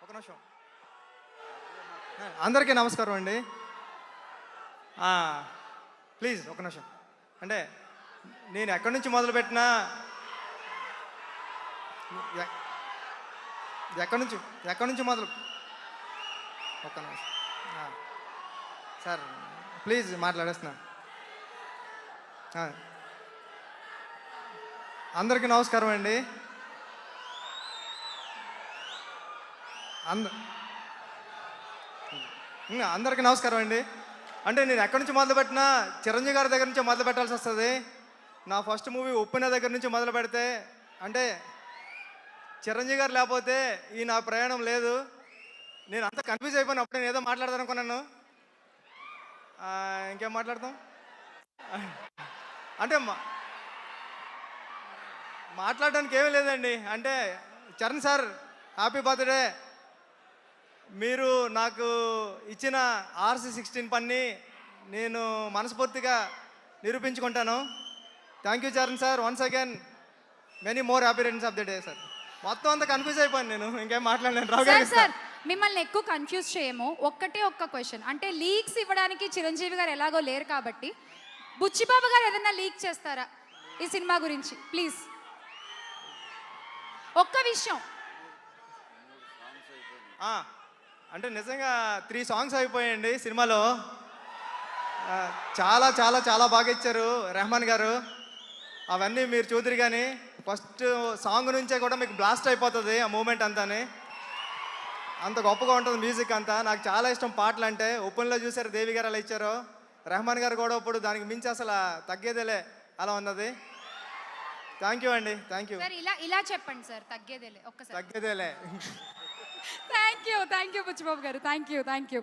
ఒక నిమిషం. అందరికీ నమస్కారం అండి. ప్లీజ్ ఒక నిమిషం. అంటే నేను ఎక్కడి నుంచి మొదలుపెట్టినా ఎ- ఎక్కడి నుంచి మొదలు ఒక్క నిమిషం. ఆ, సార్ ప్లీజ్ మాట్లాడేస్తున్నా. ఆ, అందరికీ నమస్కారం అండి. అంద అందరికీ నమస్కారం అండి. అంటే నేను ఎక్కడి నుంచి మొదలుపెట్టినా చిరంజీవి గారి దగ్గర నుంచి మొదలు పెట్టాల్సి వస్తుంది. నా ఫస్ట్ మూవీ ఉప్పిన దగ్గర నుంచి మొదలు పెడితే అంటే చిరంజీవి గారు లేకపోతే ఈ నా ప్రయాణం లేదు. నేను అంత కన్ఫ్యూజ్ అయిపోయిన అప్పుడు నేను ఏదో మాట్లాడదాం అనుకున్నాను. ఇంకేం మాట్లాడతాం అంటే మాట్లాడడానికి ఏమీ లేదండి. అంటే చరణ్ సార్ హ్యాపీ బర్త్డే. మీరు నాకు ఇచ్చిన RC16 పని నేను మనస్ఫూర్తిగా నిరూపించుకుంటాను. Thank you Charan sir. Once again many more happy returns of the day sir. మొత్తం అంతా కన్ఫ్యూజ్ అయిపోయాను నేను. ఇంకేం మాట్లాడలేను. రావు గారు సార్ మిమ్మల్ని ఎక్కువ కన్ఫ్యూజ్ చేయము. ఒక్క క్వశ్చన్, అంటే లీక్స్ ఇవ్వడానికి చిరంజీవి గారు ఎలాగో లేరు కాబట్టి బుచ్చిబాబు గారు ఏదైనా లీక్ చేస్తారా ఈ సినిమా గురించి? ప్లీజ్ ఒక్క విషయం. అంటే నిజంగా 3 సాంగ్స్ అయిపోయాయండి సినిమాలో. చాలా చాలా చాలా బాగా ఇచ్చారు రెహమాన్ గారు. అవన్నీ మీరు చూద్దరు. కానీ ఫస్ట్ సాంగ్ నుంచే కూడా మీకు బ్లాస్ట్ అయిపోతుంది ఆ మూమెంట్ అంతాని. అంత గొప్పగా ఉంటుంది మ్యూజిక్ అంతా. నాకు చాలా ఇష్టం పాటలు అంటే. ఓపెన్లో చూసారు దేవి గారు అలా ఇచ్చారు. రెహమాన్ గారు కూడా ఇప్పుడు దానికి మించి అసలు తగ్గేదేలే అలా ఉన్నది. థ్యాంక్ యూ అండి. Thank you. సార్ ఇలా చెప్పండి సార్, తగ్గేదేలే ఒక్కసారి. తగ్గేదేలే. థ్యాంక్ యూ బుచ్చిబాబు గారు. Thank you.